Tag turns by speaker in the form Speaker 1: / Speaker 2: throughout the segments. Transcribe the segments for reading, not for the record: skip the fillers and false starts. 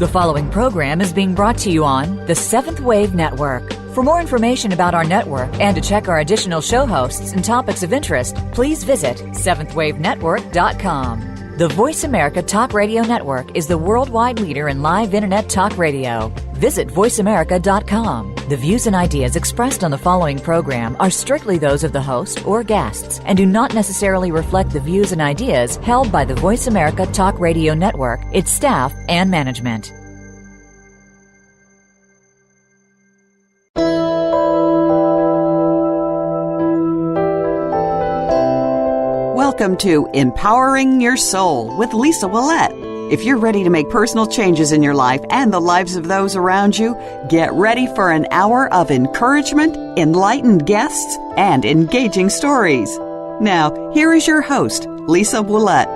Speaker 1: The following program is being brought to you on the Seventh Wave Network. For more information about our network and to check our additional show hosts and topics of interest, please visit seventhwavenetwork.com. The Voice America Talk Radio Network is the worldwide leader in live Internet talk radio. Visit voiceamerica.com. The views and ideas expressed on the following program are strictly those of the host or guests and do not necessarily reflect the views and ideas held by the Voice America Talk Radio Network, its staff, and management.
Speaker 2: Welcome to Empowering Your Soul with Lisa Ouellet. If you're ready to make personal changes in your life and the lives of those around you, get ready for an hour of encouragement, enlightened guests, and engaging stories. Now, here is your host, Lisa Ouellet.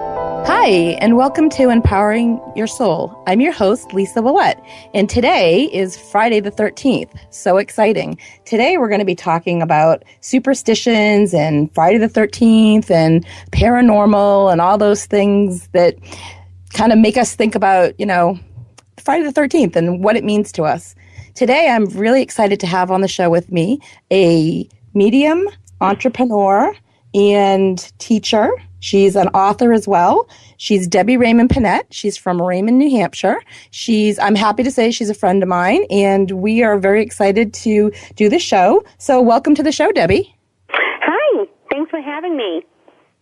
Speaker 3: Hi, and welcome to Empowering Your Soul. I'm your host, Lisa Ouellet, and today is Friday the 13th. So exciting. Today we're going to be talking about superstitions and Friday the 13th and paranormal and all those things that kind of make us think about, Friday the 13th and what it means to us. Today I'm really excited to have on the show with me a medium, entrepreneur, and teacher. She's an author as well. She's Debbie Raymond Pinet. She's from Raymond, New Hampshire. I'm happy to say she's a friend of mine, and we are very excited to do the show. So welcome to the show, Debbie.
Speaker 4: Hi. Thanks for having me.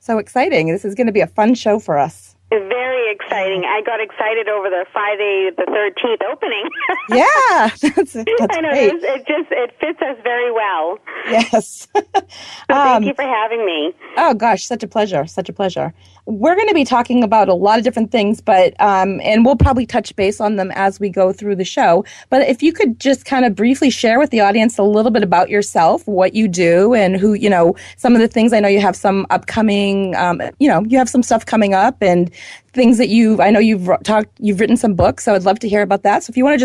Speaker 3: So exciting. This is going to be a fun show for us.
Speaker 4: Very exciting. I got excited over the Friday the 13th opening.
Speaker 3: Yeah, that's
Speaker 4: I know,
Speaker 3: great.
Speaker 4: It fits us very well.
Speaker 3: Yes.
Speaker 4: So thank you for having me.
Speaker 3: Oh gosh, such a pleasure. Such a pleasure. We're going to be talking about a lot of different things, but and we'll probably touch base on them as we go through the show. But if you could just kind of briefly share with the audience a little bit about yourself, what you do, and who, some of the things. I know you have some upcoming, you have some stuff coming up and things that I know you've written some books, so I'd love to hear about that. So if you want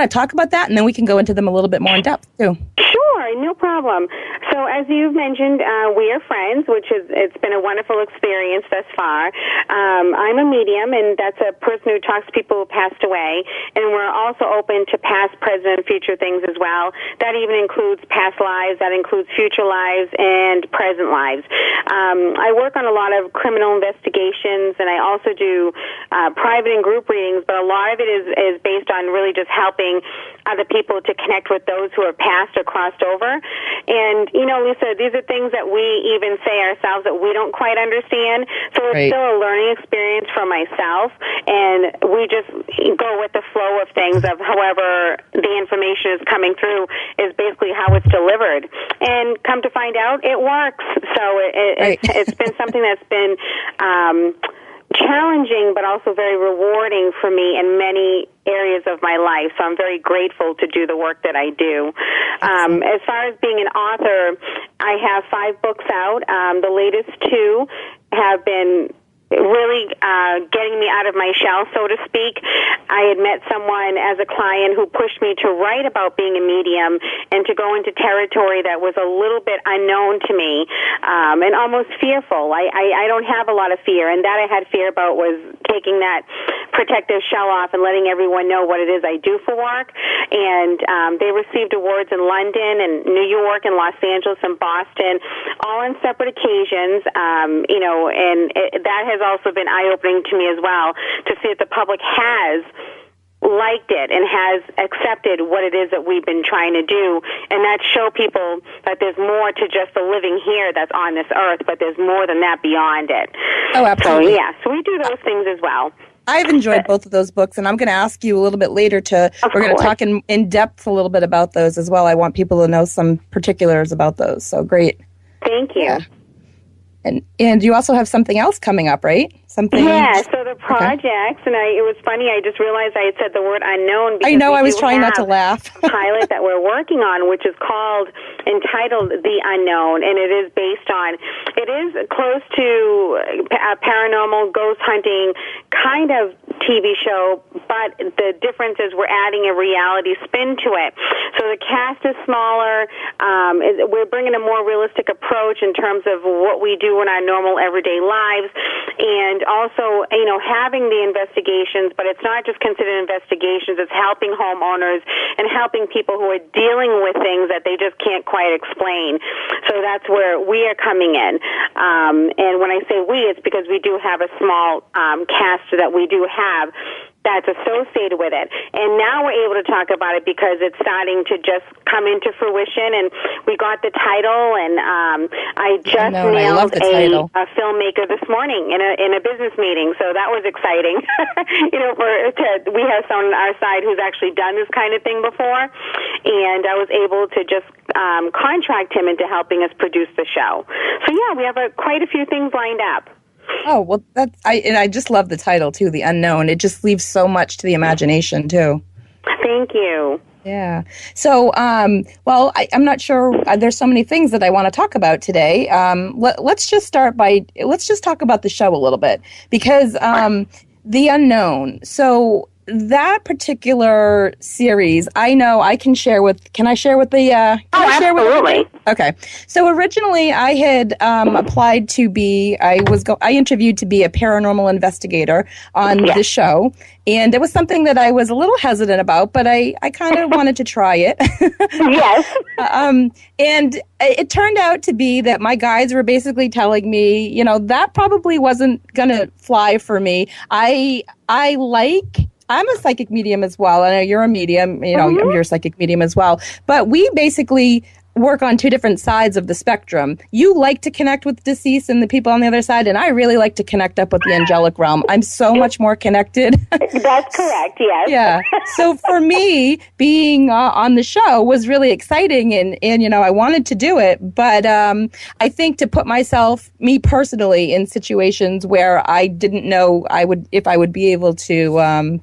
Speaker 3: to talk about that, and then we can go into them a little bit more in depth too.
Speaker 4: Sure, no problem. So as you've mentioned, we are friends, it's been a wonderful experience thus far. I'm a medium, and that's a person who talks to people who passed away, and we're also open to past, present, and future things as well. That even includes past lives, that includes future lives, and present lives. I work on a lot of criminal investigations, and I also do private and group readings, but a lot of it is based on really just helping other people to connect with those who are passed or crossed over. And, Lisa, these are things that we even say ourselves that we don't quite understand. So it's still a learning experience for myself, and we just go with the flow of things of however the information is coming through is basically how it's delivered. And come to find out, it works. So it's been something that's been challenging but also very rewarding for me in many areas of my life. So I'm very grateful to do the work that I do. As far as being an author, I have 5 books out. The latest 2 have been really getting me out of my shell, so to speak. I had met someone as a client who pushed me to write about being a medium and to go into territory that was a little bit unknown to me and almost fearful. I don't have a lot of fear, and that I had fear about was taking that protective shell off and letting everyone know what it is I do for work. And they received awards in London and New York and Los Angeles and Boston, all on separate occasions, and that has also been eye-opening to me as well, to see that the public has liked it and has accepted what it is that we've been trying to do, and that show people that there's more to just the living here that's on this earth, but there's more than that beyond it.
Speaker 3: Oh, absolutely.
Speaker 4: So we do those things as well.
Speaker 3: I've enjoyed both of those books, and I'm going to ask you a little bit later we're going to talk in depth a little bit about those as well. I want people to know some particulars about those, so great.
Speaker 4: Thank you.
Speaker 3: Yeah. And you also have something else coming up, right?
Speaker 4: Yeah, so the projects, and it was funny, I just realized I had said the word unknown.
Speaker 3: I know, I was trying not to laugh.
Speaker 4: pilot that we're working on, which is entitled The Unknown, and it is close to a paranormal ghost hunting kind of TV show, but the difference is we're adding a reality spin to it. So the cast is smaller. We're bringing a more realistic approach in terms of what we do in our normal everyday lives, and also, having the investigations, but it's not just considered investigations. It's helping homeowners and helping people who are dealing with things that they just can't quite explain. So that's where we are coming in. And when I say we, it's because we do have a small cast that we do have that's associated with it. And now we're able to talk about it because it's starting to just come into fruition, and we got the title, and I just nailed a filmmaker this morning in a business meeting, so that was exciting. We have someone on our side who's actually done this kind of thing before, and I was able to just contract him into helping us produce the show. So yeah, we have quite a few things lined up.
Speaker 3: Oh, well, I just love the title, too, The Unknown. It just leaves so much to the imagination, too.
Speaker 4: Thank you.
Speaker 3: Yeah. So, I'm not sure. There's so many things that I want to talk about today. Let's just talk about the show a little bit, because The Unknown. So that particular series, I know I can share with. Can I share with the?
Speaker 4: Absolutely.
Speaker 3: Okay. So originally, I had applied to be. I interviewed to be a paranormal investigator on the show, and it was something that I was a little hesitant about, but I kind of wanted to try it.
Speaker 4: Yes.
Speaker 3: And it turned out to be that my guides were basically telling me, that probably wasn't going to fly for me. I'm a psychic medium as well. I know you're a medium, you're a psychic medium as well. But we basically work on two different sides of the spectrum. You like to connect with deceased and the people on the other side, and I really like to connect up with the angelic realm. I'm so much more connected.
Speaker 4: That's correct, yes.
Speaker 3: Yeah. So for me, being on the show was really exciting, and I wanted to do it. But I think to put me personally, in situations where I didn't know if I would be able to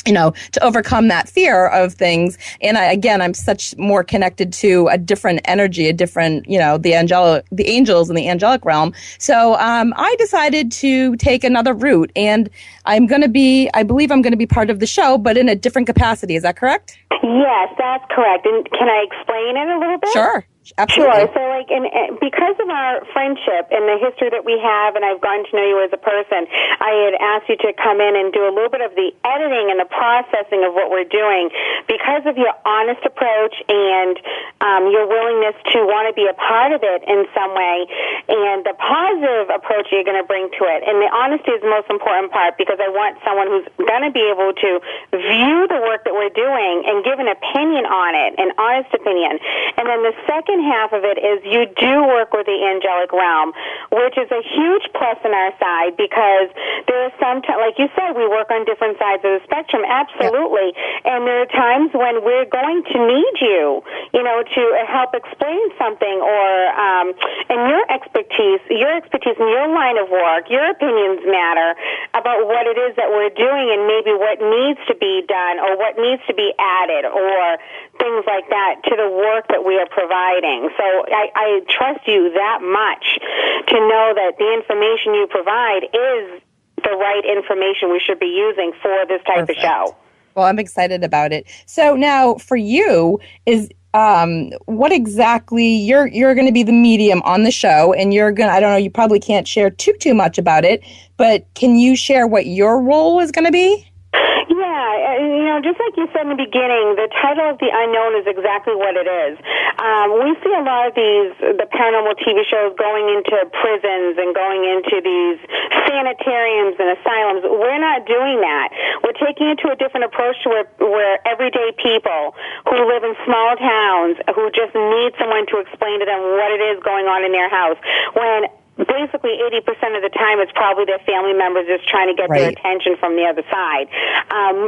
Speaker 3: to overcome that fear of things. And I'm such more connected to a different energy, a different, the angels in the angelic realm. So I decided to take another route, and I believe I'm going to be part of the show, but in a different capacity. Is that correct?
Speaker 4: Yes, that's correct. And can I explain it a little bit?
Speaker 3: Sure. Absolutely.
Speaker 4: Sure. So, and because of our friendship and the history that we have, and I've gotten to know you as a person, I had asked you to come in and do a little bit of the editing and the processing of what we're doing because of your honest approach and your willingness to want to be a part of it in some way, and the positive approach you're going to bring to it. And the honesty is the most important part, because I want someone who's going to be able to view the work that we're doing and give an opinion on it, an honest opinion. And then the second half of it is you do work with the angelic realm, which is a huge plus on our side, because there are like you said, we work on different sides of the spectrum, absolutely. Yep. And there are times when we're going to need you, to help explain something, or and your expertise in your line of work, your opinions matter about what it is that we're doing, and maybe what needs to be done, or what needs to be added, or things like that to the work that we are providing. So I trust you that much to know that the information you provide is the right information we should be using for this type of show.
Speaker 3: Well, I'm excited about it. So now for you is what exactly you're going to be the medium on the show, and I don't know, you probably can't share too much about it, but can you share what your role is going to be?
Speaker 4: Yeah, just like you said in the beginning, the title of The Unknown is exactly what it is. We see a lot of the paranormal TV shows going into prisons and going into these sanitariums and asylums. We're not doing that. We're taking it to a different approach to where everyday people who live in small towns, who just need someone to explain to them what it is going on in their house, when basically 80% of the time it's probably their family members just trying to get their attention from the other side.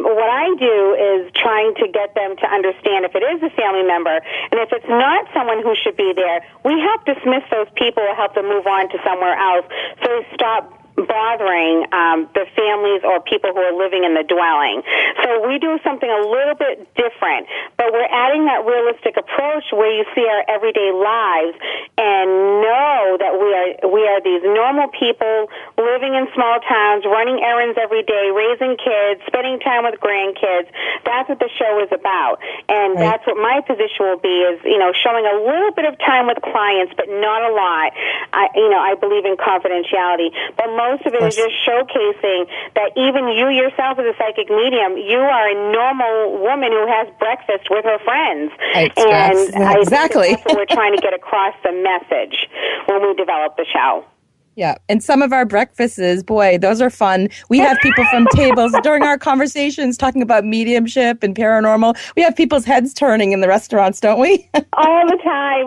Speaker 4: What I do is trying to get them to understand if it is a family member, and if it's not someone who should be there, we help dismiss those people or help them move on to somewhere else, so they stop bothering the families or people who are living in the dwelling. So we do something a little bit different, but but we're adding that realistic approach where you see our everyday lives and know that we are these normal people living in small towns, running errands every day, raising kids, spending time with grandkids. That's what the show is about. And that's what my position will be, is, showing a little bit of time with clients, but not a lot. I believe in confidentiality, but most of it is just showcasing that even you yourself as a psychic medium, you are a normal woman who has breakfast with her friends.
Speaker 3: Exactly.
Speaker 4: That's what we're trying to get across the message when we develop the show.
Speaker 3: Yeah, and some of our breakfasts, boy, those are fun. We have people from tables during our conversations talking about mediumship and paranormal. We have people's heads turning in the restaurants, don't we?
Speaker 4: All the time.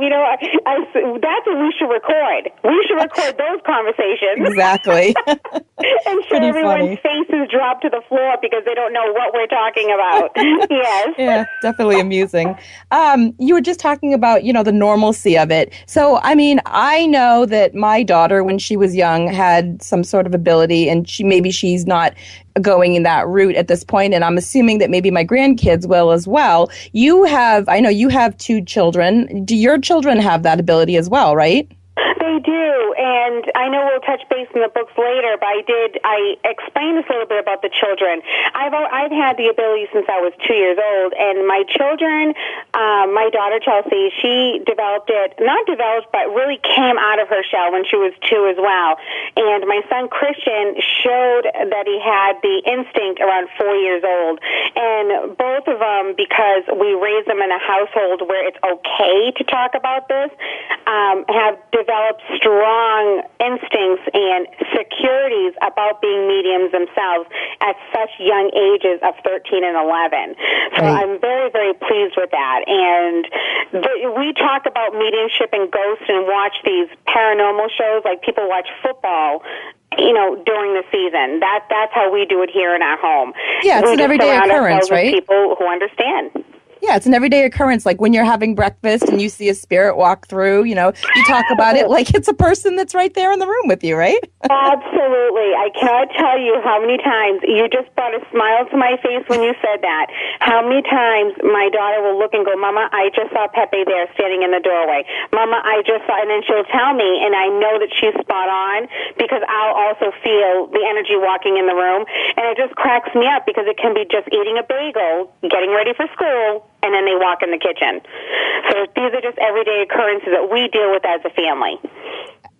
Speaker 4: That's what we should record. We should record those conversations.
Speaker 3: Exactly.
Speaker 4: And sure everyone's faces drop to the floor because they don't know what we're talking about. Yes.
Speaker 3: Yeah, definitely amusing. You were just talking about, the normalcy of it. So, I know that my daughter, when she was young, had some sort of ability, and she's not going in that route at this point, and I'm assuming that maybe my grandkids will as well. I know you have 2 children. Do your children have that ability as well, right?
Speaker 4: They do, and I know we'll touch base in the books later, but I explained this a little bit about the children. I've had the ability since I was 2 years old, and my children, my daughter Chelsea, she but really came out of her shell when she was 2 as well. And my son Christian showed that he had the instinct around 4 years old. And both of them, because we raised them in a household where it's okay to talk about this, have developed strong instincts and securities about being mediums themselves at such young ages of 13 and 11. So I'm very, very pleased with that. And we talk about mediumship and ghosts and watch these paranormal shows like people watch football, during the season. That's how we do it here in our home.
Speaker 3: Yeah, it's an everyday occurrence, right?
Speaker 4: People who understand.
Speaker 3: Yeah, it's an everyday occurrence. Like when you're having breakfast and you see a spirit walk through, you talk about it like it's a person that's right there in the room with you, right?
Speaker 4: Absolutely. I cannot tell you how many times you just brought a smile to my face when you said that. How many times my daughter will look and go, Mama, I just saw Pepe there standing in the doorway. Mama, I just saw, and then she'll tell me, and I know that she's spot on because I'll also feel the energy walking in the room, and it just cracks me up because it can be just eating a bagel, getting ready for school, and then they walk in the kitchen. So these are just everyday occurrences that we deal with as a family.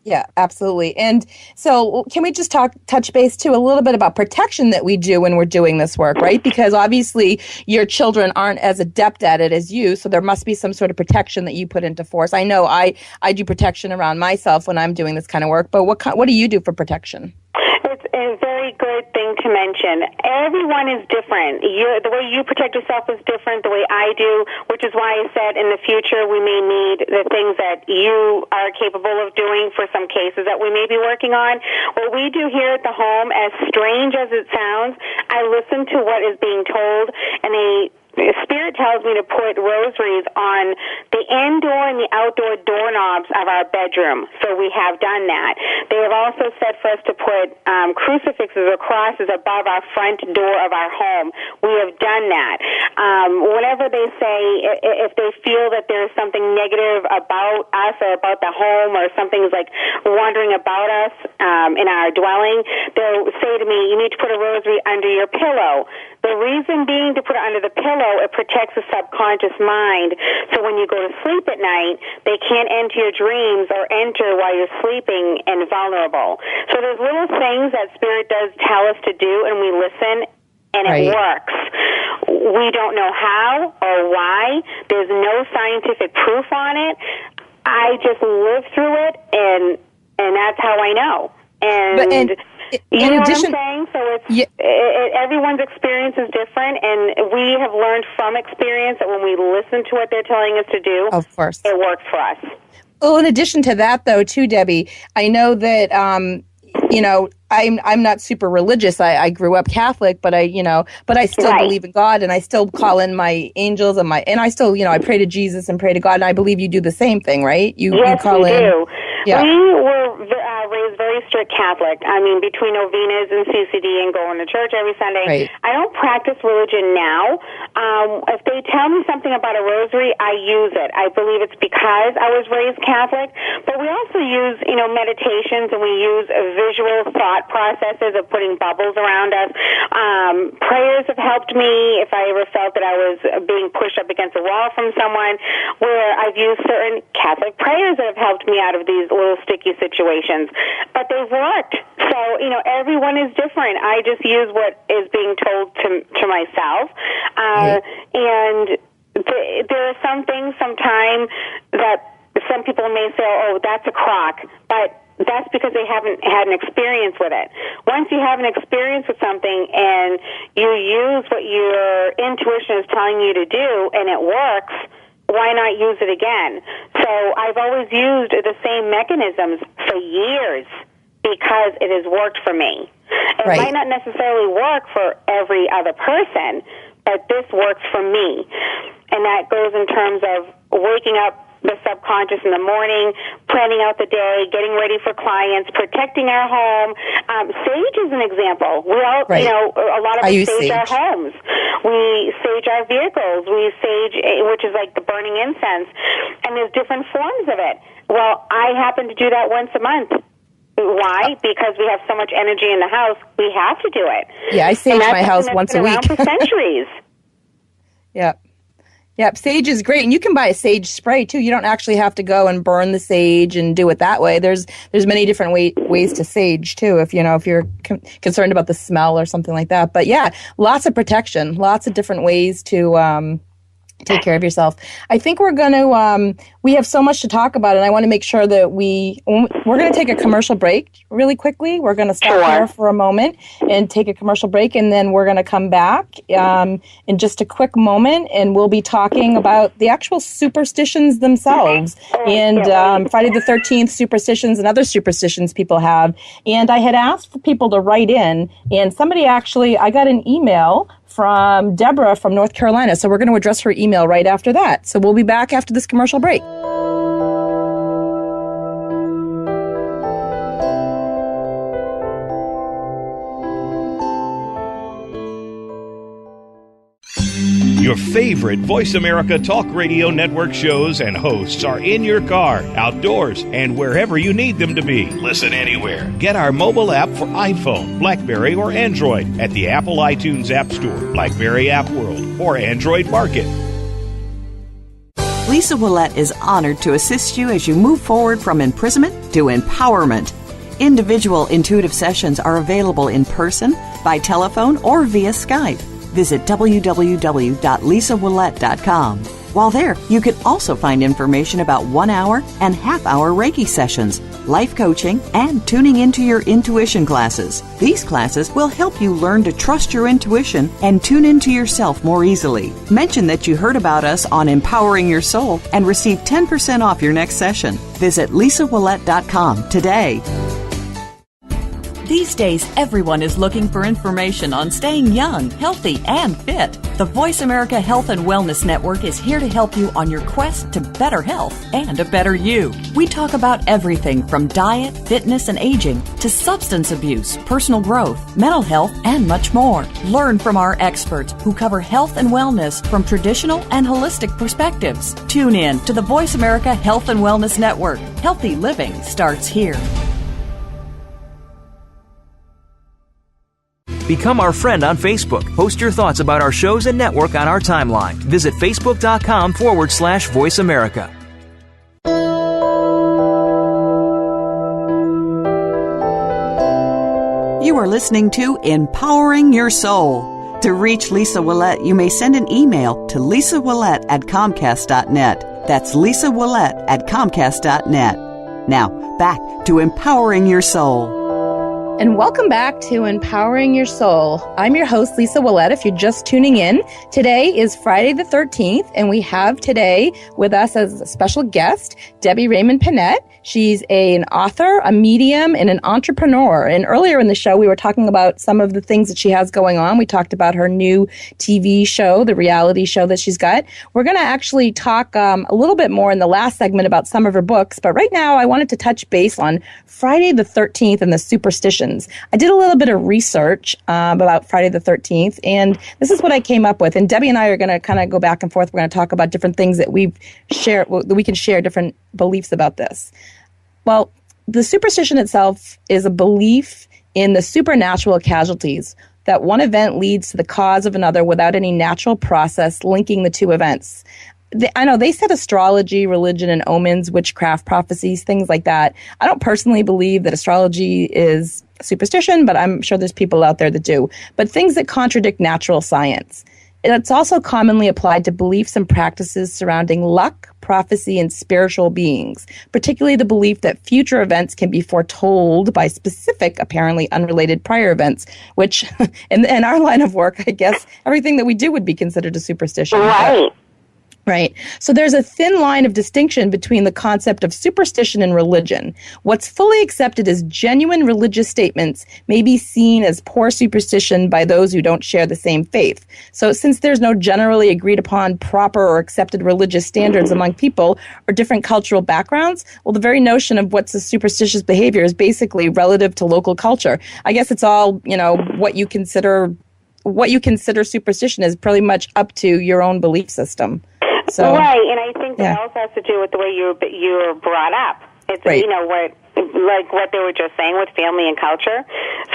Speaker 3: Yeah, absolutely. And so can we just touch base too a little bit about protection that we do when we're doing this work, right? Because obviously your children aren't as adept at it as you, so there must be some sort of protection that you put into force. I know I do protection around myself when I'm doing this kind of work, but what do you do for protection?
Speaker 4: It's a very good thing to mention. Everyone is different. The way you protect yourself is different, the way I do, which is why I said in the future we may need the things that you are capable of doing for some cases that we may be working on. What we do here at the home, as strange as it sounds, I listen to what is being told, and Spirit tells me to put rosaries on the indoor and the outdoor doorknobs of our bedroom. So we have done that. They have also said for us to put crucifixes or crosses above our front door of our home. We have done that. Whenever they say, if they feel that there's something negative about us or about the home or something's like wandering about us in our dwelling, they'll say to me, you need to put a rosary under your pillow. The reason being to put it under the pillow, it protects the subconscious mind. So when you go to sleep at night, they can't enter your dreams or enter while you're sleeping and vulnerable. So there's little things that Spirit does tell us to do, and we listen, and it works. We don't know how or why. There's no scientific proof on it. I just live through it, and that's how I know. You know what I'm saying? So everyone's experience is different, and we have learned from experience that when we listen to what they're telling us to do,
Speaker 3: of course,
Speaker 4: it works for us.
Speaker 3: Well, in addition to that, though, too, Debbie, I know that I'm not super religious. I grew up Catholic, but I still believe in God, and I still call in my angels and I still I pray to Jesus and pray to God, and I believe you do the same thing, right? You call in.
Speaker 4: Do. Yeah. We were raised very strict Catholic. I mean, between novenas and CCD and going to church every Sunday,
Speaker 3: right.
Speaker 4: I don't practice religion now. If they tell me something about a rosary, I use it. I believe it's because I was raised Catholic. But we also use, meditations, and we use visual thought processes of putting bubbles around us. Prayers have helped me if I ever felt that I was being pushed up against a wall from someone, where I've used certain Catholic prayers that have helped me out of these little sticky situations. But they've worked. So, everyone is different. I just use what is being told to myself. And there are some things sometimes that some people may say, oh, that's a crock. But that's because they haven't had an experience with it. Once you have an experience with something and you use what your intuition is telling you to do and it works, why not use it again? So I've always used the same mechanisms for years because it has worked for me. It might not necessarily work for every other person, but this works for me. And that goes in terms of waking up the subconscious in the morning, planning out the day, getting ready for clients, protecting our home. Sage is an example. We all, a lot of us sage our homes. We sage our vehicles. We sage, which is like the burning incense. And there's different forms of it. Well, I happen to do that once a month. Why? Because we have so much energy in the house, we have to do it.
Speaker 3: Yeah, I sage my house once a week.
Speaker 4: For centuries.
Speaker 3: Yep, sage is great, and you can buy a sage spray too. You don't actually have to go and burn the sage and do it that way. There's many different ways to sage too, if you're concerned about the smell or something like that. But yeah, lots of protection, lots of different ways to take care of yourself. I think we're going to, we have so much to talk about, and I want to make sure that we're going to take a commercial break really quickly. We're going to stop here for a moment and take a commercial break, and then we're going to come back in just a quick moment, and we'll be talking about the actual superstitions themselves and Friday the 13th superstitions and other superstitions people have. And I had asked for people to write in, and I got an email from Deborah from North Carolina. So we're going to address her email right after that. So we'll be back after this commercial break.
Speaker 5: Your favorite Voice America Talk Radio Network shows and hosts are in your car, outdoors, and wherever you need them to be. Listen anywhere. Get our mobile app for iPhone, BlackBerry, or Android at the Apple iTunes App Store, BlackBerry App World, or Android Market.
Speaker 2: Lisa Ouellet is honored to assist you as you move forward from imprisonment to empowerment. Individual intuitive sessions are available in person, by telephone, or via Skype. Visit www.lisaouellet.com. While there, you can also find information about 1 hour and half-hour Reiki sessions, life coaching, and tuning into your intuition classes. These classes will help you learn to trust your intuition and tune into yourself more easily. Mention that you heard about us on Empowering Your Soul and receive 10% off your next session. Visit lisaouellet.com today.
Speaker 6: These days, everyone is looking for information on staying young, healthy, and fit. The Voice America Health and Wellness Network is here to help you on your quest to better health and a better you. We talk about everything from diet, fitness, and aging to substance abuse, personal growth, mental health, and much more. Learn from our experts who cover health and wellness from traditional and holistic perspectives. Tune in to the Voice America Health and Wellness Network. Healthy living starts here.
Speaker 7: Become our friend on Facebook. Post your thoughts about our shows and network on our timeline. Visit Facebook.com/Voice America.
Speaker 2: You are listening to Empowering Your Soul. To reach Lisa Ouellet, you may send an email to lisaouellet@comcast.net. That's lisaouellet@comcast.net. Now, back to Empowering Your Soul.
Speaker 3: And welcome back to Empowering Your Soul. I'm your host, Lisa Ouellet, if you're just tuning in. Today is Friday the 13th, and we have today with us as a special guest, Debbie Raymond Pinet. She's an author, a medium, and an entrepreneur. And earlier in the show, we were talking about some of the things that she has going on. We talked about her new TV show, the reality show that she's got. We're going to actually talk a little bit more in the last segment about some of her books. But right now, I wanted to touch base on Friday the 13th and the Superstitions. I did a little bit of research about Friday the 13th, and this is what I came up with. And Debbie and I are going to kind of go back and forth. We're going to talk about different things that we can share different beliefs about this. Well, the superstition itself is a belief in the supernatural casualties, that one event leads to the cause of another without any natural process linking the two events. I know they said astrology, religion, and omens, witchcraft, prophecies, things like that. I don't personally believe that astrology is superstition, but I'm sure there's people out there that do. But things that contradict natural science. It's also commonly applied to beliefs and practices surrounding luck, prophecy, and spiritual beings, particularly the belief that future events can be foretold by specific, apparently unrelated prior events, which in our line of work, I guess everything that we do would be considered a superstition.
Speaker 4: Right.
Speaker 3: Right. So there's a thin line of distinction between the concept of superstition and religion. What's fully accepted as genuine religious statements may be seen as poor superstition by those who don't share the same faith. So since there's no generally agreed upon proper or accepted religious standards among people or different cultural backgrounds, well, the very notion of what's a superstitious behavior is basically relative to local culture. I guess it's all, what you consider superstition is pretty much up to your own belief system. So,
Speaker 4: right, and I think that also has to do with the way you were brought up. It's
Speaker 3: right.
Speaker 4: What they were just saying with family and culture.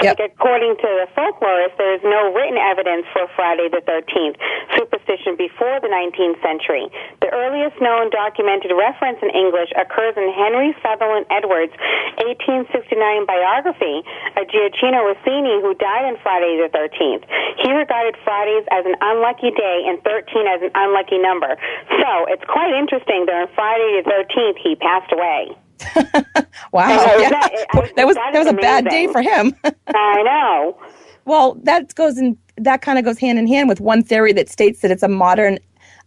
Speaker 4: So according to the folklorists, there is no written evidence for Friday the 13th superstition before the 19th century. The earliest known documented reference in English occurs in Henry Sutherland Edwards' 1869 biography of Gioacchino Rossini, who died on Friday the 13th. He regarded Fridays as an unlucky day and 13 as an unlucky number. So it's quite interesting that on Friday the 13th he passed away.
Speaker 3: Wow. That was a bad day for him.
Speaker 4: I know.
Speaker 3: Well, that kind of goes hand in hand with one theory that states that it's a modern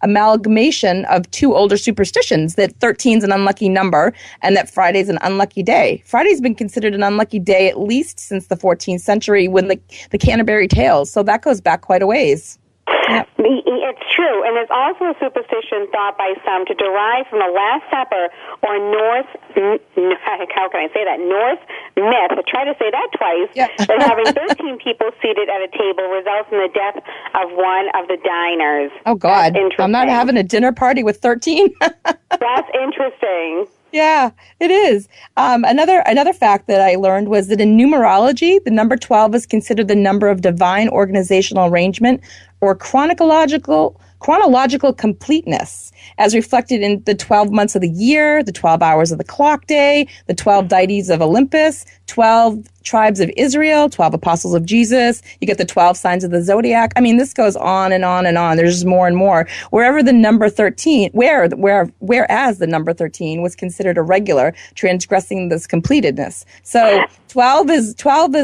Speaker 3: amalgamation of two older superstitions, that 13 is an unlucky number and that Friday's an unlucky day. Friday's been considered an unlucky day at least since the 14th century when the Canterbury Tales. So that goes back quite a ways. Yep.
Speaker 4: It's true, and there's also a superstition thought by some to derive from the Last Supper or Norse, how can I say that, Norse myth. I tried to say that twice, that having 13 people seated at a table results in the death of one of the diners.
Speaker 3: Oh, God. I'm not having a dinner party with 13.
Speaker 4: That's interesting.
Speaker 3: Yeah, it is. Another fact that I learned was that in numerology, the number 12 is considered the number of divine organizational arrangement or chronological completeness, as reflected in the 12 months of the year, the 12 hours of the clock day, the 12 deities of Olympus, 12 tribes of Israel, 12 apostles of Jesus. You get the 12 signs of the zodiac. I mean, this goes on and on and on. There's more and more. Wherever the number 13, whereas the number 13 was considered irregular, transgressing this completedness. So 12 is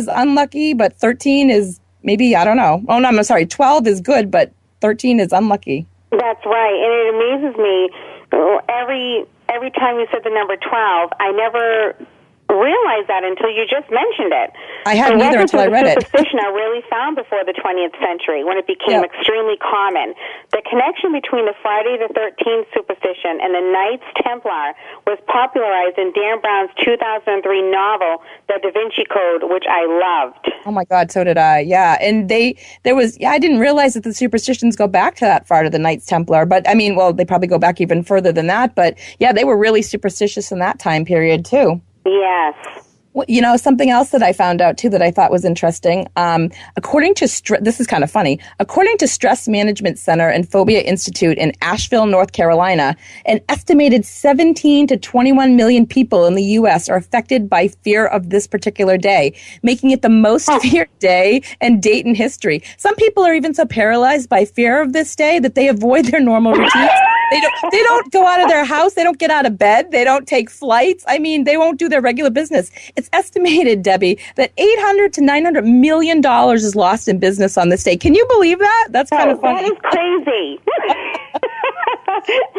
Speaker 3: unlucky, but 13 is maybe, I don't know. Oh, no, I'm sorry. 12 is good, but 13 is unlucky.
Speaker 4: That's right, and it amazes me. Every time you said the number 12, I never realized that until you just mentioned it.
Speaker 3: I hadn't either until I read it.
Speaker 4: Superstition are really found before the 20th century when it became extremely common. The connection between the Friday the 13th superstition and the Knights Templar was popularized in Dan Brown's 2003 novel, The Da Vinci Code, which I loved.
Speaker 3: Oh my God, so did I. Yeah, and I didn't realize that the superstitions go back to that far, to the Knights Templar. But I mean, well, they probably go back even further than that. But yeah, they were really superstitious in that time period too.
Speaker 4: Yes.
Speaker 3: Well, something else that I found out, too, that I thought was interesting, according to, this is kind of funny, according to Stress Management Center and Phobia Institute in Asheville, North Carolina, an estimated 17 to 21 million people in the U.S. are affected by fear of this particular day, making it the most feared day and date in history. Some people are even so paralyzed by fear of this day that they avoid their normal routines. They don't go out of their house. They don't get out of bed. They don't take flights. I mean, they won't do their regular business. It's estimated, Debbie, that $800 to $900 million is lost in business on this day. Can you believe that? That's kind of funny.
Speaker 4: That is crazy.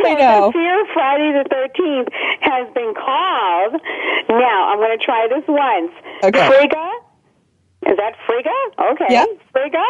Speaker 3: I know.
Speaker 4: This year, Friday the 13th has been called. Now, I'm going to try this once.
Speaker 3: Okay.
Speaker 4: Frigga. Is that Frigga? Okay.
Speaker 3: Yeah.
Speaker 4: Frigga.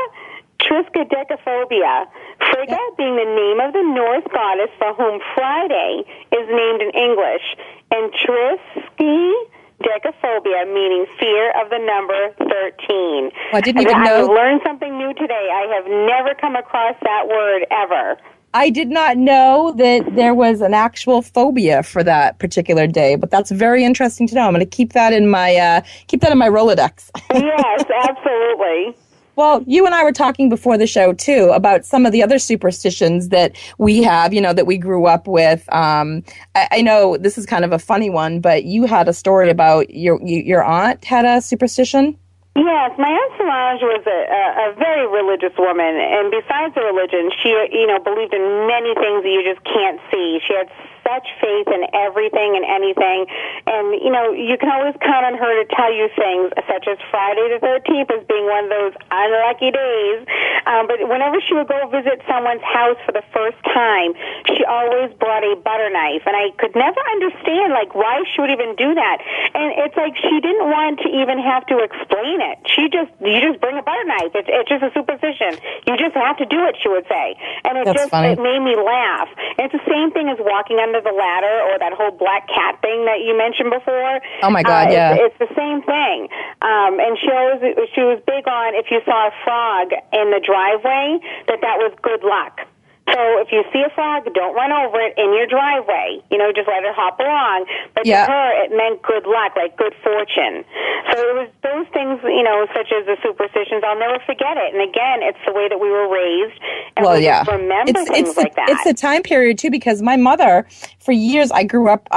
Speaker 4: Triskaidekaphobia. Frigga being the name of the Norse goddess for whom Friday is named in English, and Triskaidekaphobia meaning fear of the number 13.
Speaker 3: I didn't even know.
Speaker 4: I've learned something new today. I have never come across that word ever.
Speaker 3: I did not know that there was an actual phobia for that particular day, but that's very interesting to know. I'm going to keep that in my Rolodex.
Speaker 4: Yes, absolutely.
Speaker 3: Well, you and I were talking before the show, too, about some of the other superstitions that we have, that we grew up with. I know this is kind of a funny one, but you had a story about your aunt had a superstition?
Speaker 4: Yes, my Aunt Solange was a very religious woman, and besides the religion, she, believed in many things that you just can't see. She had such faith in everything and anything, and, you can always count on her to tell you things, such as Friday the 13th as being one of those unlucky days, but whenever she would go visit someone's house for the first time, she always brought a butter knife, and I could never understand, why she would even do that, and it's like she didn't want to even have to explain it. You just bring a butter knife. It's just a superstition. You just have to do it, she would say. And it made me laugh. And it's the same thing as walking under the ladder or that whole black cat thing that you mentioned before.
Speaker 3: Oh my God, yeah.
Speaker 4: It's the same thing. And she was big on if you saw a frog in the driveway, that was good luck. So if you see a frog, don't run over it in your driveway. Just let it hop along. But to her, it meant good luck, like good fortune. So it was those things, such as the superstitions. I'll never forget it. And again, it's the way that we were raised. And just remember things like that.
Speaker 3: It's a time period, too, because my mother, for years, I grew up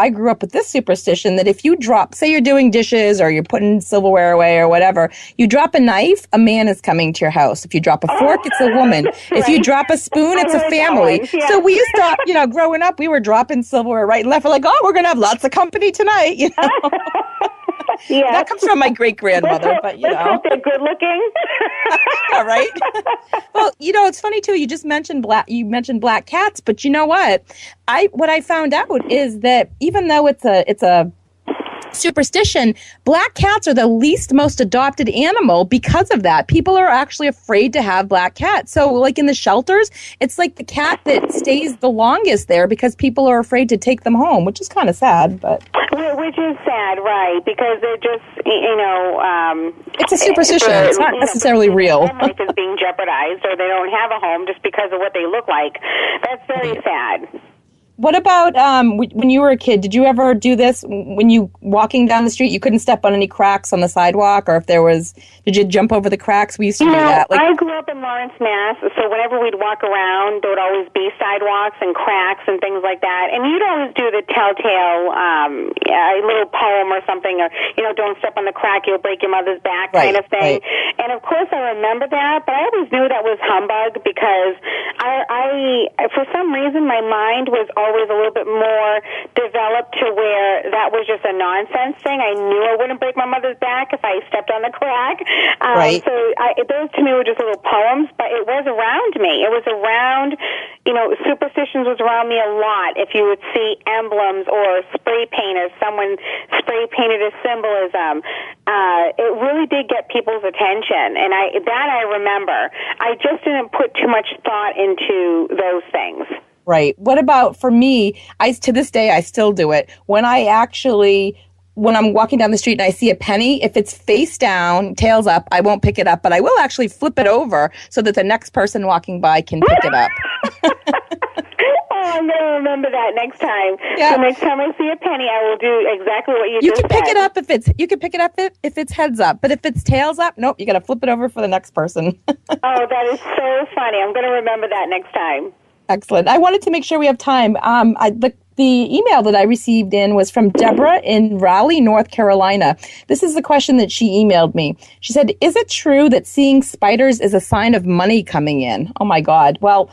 Speaker 3: with this superstition that if you drop, say you're doing dishes or you're putting silverware away or whatever, you drop a knife, a man is coming to your house. If you drop a fork, it's a woman. Right. If you drop a spoon, it's a family.
Speaker 4: Yeah.
Speaker 3: So we used to, growing up, we were dropping silverware right and left. We're like, we're going to have lots of company tonight,
Speaker 4: Yeah.
Speaker 3: That comes from my great-grandmother, but,
Speaker 4: Let's hope they're good-looking.
Speaker 3: Yeah, right? Well, it's funny, too. You just mentioned black cats, but you know what? What I found out is that even though it's a superstition, black cats are the most adopted animal because of that. People are actually afraid to have black cats. So like in the shelters, it's like the cat that stays the longest there because people are afraid to take them home, which is kind of sad. But
Speaker 4: which is sad, right? Because they're just,
Speaker 3: it's a superstition. It's not necessarily real.
Speaker 4: Their life is being jeopardized, or they don't have a home just because of what they look like. That's very sad.
Speaker 3: What about when you were a kid? Did you ever do this when you walking down the street? You couldn't step on any cracks on the sidewalk, or did you jump over the cracks? We used to do that.
Speaker 4: I grew up in Lawrence, Mass, so whenever we'd walk around, there would always be sidewalks and cracks and things like that. And you'd always do the telltale little poem or something, or don't step on the crack, you'll break your mother's back, kind of thing. Right. And of course, I remember that, but I always knew that was humbug because I for some reason, my mind was always a little bit more developed to where that was just a nonsense thing. I knew I wouldn't break my mother's back if I stepped on the crack.
Speaker 3: Right.
Speaker 4: So those to me were just little poems, but it was around me. It was around, superstitions was around me a lot. If you would see emblems or spray paint, or someone spray painted a symbolism, it really did get people's attention, and I remember. I just didn't put too much thought into those things.
Speaker 3: Right. What about for me? To this day, I still do it. When I'm walking down the street and I see a penny, if it's face down, tails up, I won't pick it up, but I will actually flip it over so that the next person walking by can pick it up.
Speaker 4: I'm going to remember that next time.
Speaker 3: Yeah.
Speaker 4: So next time I see a penny, I will do exactly what you just said.
Speaker 3: You can pick it up if it's heads up, but if it's tails up, nope, you got to flip it over for the next person.
Speaker 4: Oh, that is so funny. I'm going to remember that next time.
Speaker 3: Excellent. I wanted to make sure we have time. The The email that I received in was from Deborah in Raleigh, North Carolina. This is the question that she emailed me. She said, is it true that seeing spiders is a sign of money coming in? Oh, my God. Well,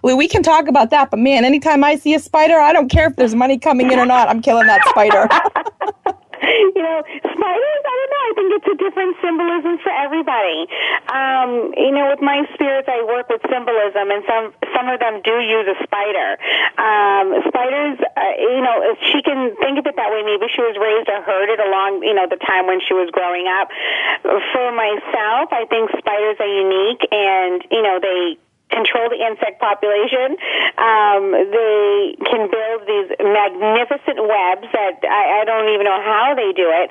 Speaker 3: we can talk about that, but man, anytime I see a spider, I don't care if there's money coming in or not. I'm killing that spider.
Speaker 4: Spiders, I don't know. I think it's a different symbolism for everybody. With my spirits, I work with symbolism, and some of them do use a spider. Spiders, she can think of it that way. Maybe she was raised or heard it along, the time when she was growing up. For myself, I think spiders are unique, and, they control the insect population. They can build these magnificent webs that I don't even know how they do it.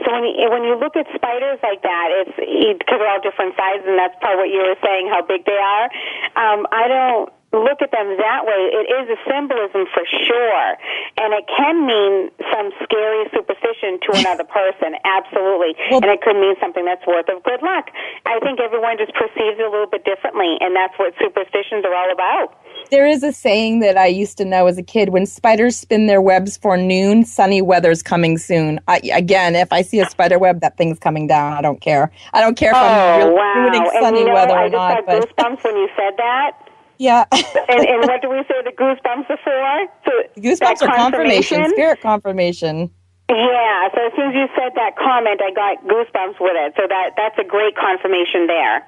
Speaker 4: So when you look at spiders like that, it's because they're all different sizes, and that's part of what you were saying, how big they are. I don't look at them that way. It is a symbolism for sure, and it can mean some scary superstition to another person, absolutely. And it could mean something that's worth of good luck. I think everyone just perceives it a little bit differently, and that's what superstitions are all about.
Speaker 3: There is a saying that I used to know as a kid: when spiders spin their webs for noon, sunny weather's coming soon. Again, if I see a spider web, that thing's coming down. I don't care. I don't care if I'm ruining sunny weather or not.
Speaker 4: I just got goosebumps when you said that.
Speaker 3: Yeah.
Speaker 4: and what do we say the goosebumps are for? So
Speaker 3: goosebumps are confirmation, spirit confirmation.
Speaker 4: Yeah, so as soon as you said that comment, I got goosebumps with it. So that's a great confirmation there.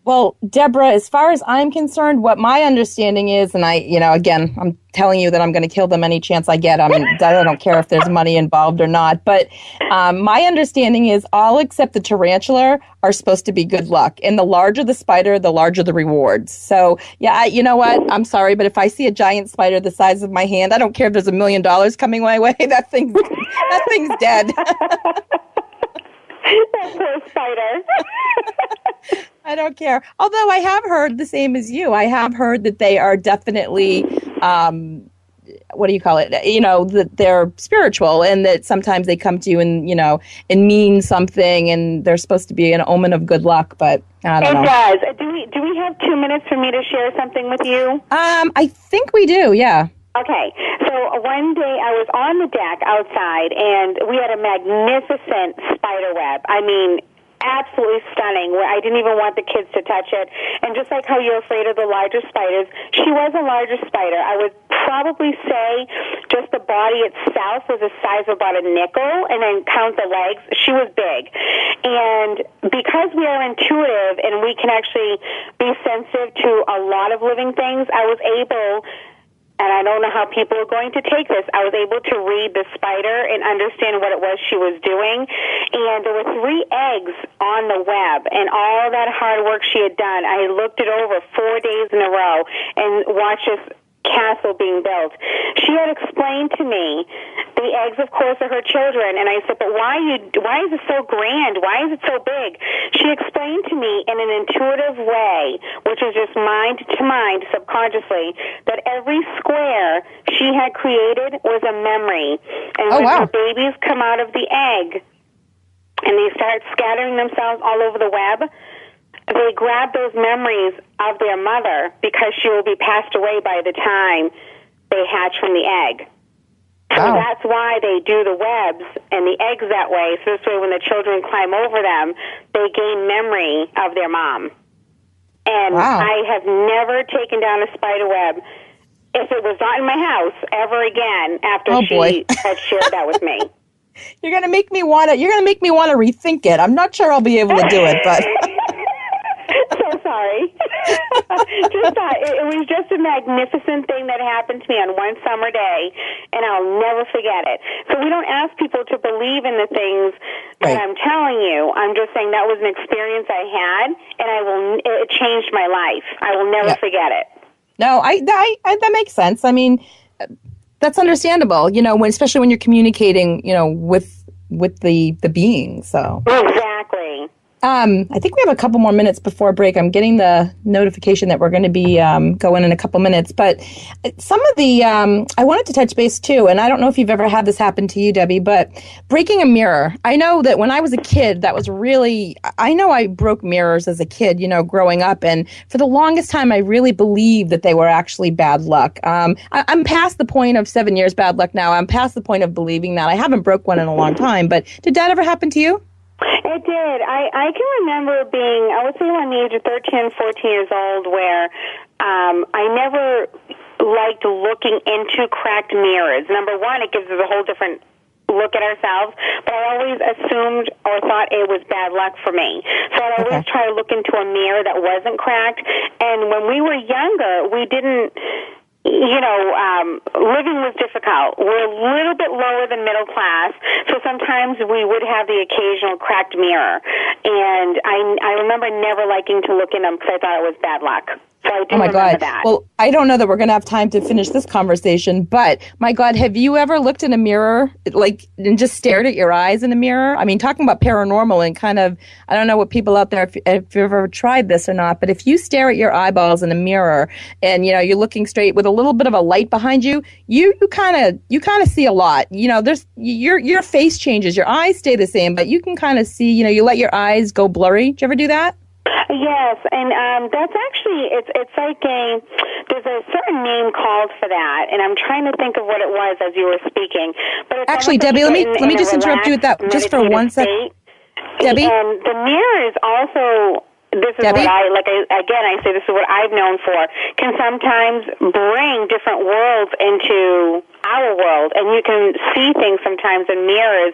Speaker 3: Well, Deborah, as far as I'm concerned, what my understanding is, and again, I'm telling you that I'm going to kill them any chance I get. I don't care if there's money involved or not. But my understanding is all except the tarantula are supposed to be good luck. And the larger the spider, the larger the rewards. So, yeah, you know what? I'm sorry, but if I see a giant spider the size of my hand, I don't care if there's $1 million coming my way. That thing's dead.
Speaker 4: That poor spider.
Speaker 3: I don't care. Although I have heard the same as you. I have heard that they are definitely, that they're spiritual, and that sometimes they come to you and mean something, and they're supposed to be an omen of good luck, but I don't know.
Speaker 4: It does. Do we have 2 minutes for me to share something with you?
Speaker 3: I think we do, yeah.
Speaker 4: Okay, so one day I was on the deck outside, and we had a magnificent spider web. I mean, absolutely stunning. I didn't even want the kids to touch it. And just like how you're afraid of the larger spiders, she was a larger spider. I would probably say just the body itself was the size of about a nickel, and then count the legs. She was big. And because we are intuitive and we can actually be sensitive to a lot of living things, I was able, and I don't know how people are going to take this, I was able to read the spider and understand what it was she was doing. And there were 3 eggs on the web, and all that hard work she had done, I looked it over 4 days in a row and watched this castle being built. She had explained to me the eggs, of course, are her children, and I said, but why is it so grand? Why is it so big? She explained to me in an intuitive way, which is just mind to mind, subconsciously, that every square she had created was a memory. And when her babies come out of the egg and they start scattering themselves all over the web, they grab those memories of their mother, because she will be passed away by the time they hatch from the egg. So that's why they do the webs and the eggs that way. So this way when the children climb over them, they gain memory of their mom. And I have never taken down a spider web, if it was not in my house, ever again after she had shared that with me.
Speaker 3: You're gonna make me want to rethink it. I'm not sure I'll be able to do it, but
Speaker 4: so sorry. It was just a magnificent thing that happened to me on one summer day, and I'll never forget it. So we don't ask people to believe in the things that I'm telling you. I'm just saying that was an experience I had, and it changed my life. I will never forget it.
Speaker 3: No, I that makes sense. I mean, that's understandable, especially when you're communicating, with the being. So
Speaker 4: exactly.
Speaker 3: I think we have a couple more minutes before break. I'm getting the notification that we're going to be going in a couple minutes. But some of the, I wanted to touch base too, and I don't know if you've ever had this happen to you, Debbie, but breaking a mirror. I know that when I was a kid, that was really, I know I broke mirrors as a kid, growing up. And for the longest time, I really believed that they were actually bad luck. I'm past the point of 7 years bad luck now. I'm past the point of believing that. I haven't broke one in a long time. But did that ever happen to you?
Speaker 4: It did. I can remember being, I would say around the age of 13, 14 years old, where I never liked looking into cracked mirrors. Number one, it gives us a whole different look at ourselves, but I always assumed or thought it was bad luck for me. So I'd always try to look into a mirror that wasn't cracked. And when we were younger, we didn't, living was difficult. We're a little bit lower than middle class, so sometimes we would have the occasional cracked mirror. And I remember never liking to look in them because I thought it was bad luck. So I do remember that.
Speaker 3: Well, I don't know that we're going to have time to finish this conversation, but my God, have you ever looked in a mirror, and just stared at your eyes in a mirror? I mean, talking about paranormal and kind of, I don't know what people out there, if you've ever tried this or not, but if you stare at your eyeballs in a mirror and, you're looking straight with a little bit of a light behind you, you kind of see a lot. There's your face changes, your eyes stay the same, but you can kind of see, you let your eyes go blurry. Did you ever do that?
Speaker 4: Yes, and that's actually, it's like there's a certain name called for that, and I'm trying to think of what it was as you were speaking. But it's
Speaker 3: actually, Debbie, let me just interrupt you with that just for 1 second. Debbie?
Speaker 4: And the mirror is also, this is Debbie? What I say this is what I've known for, can sometimes bring different worlds into our world, and you can see things sometimes in mirrors.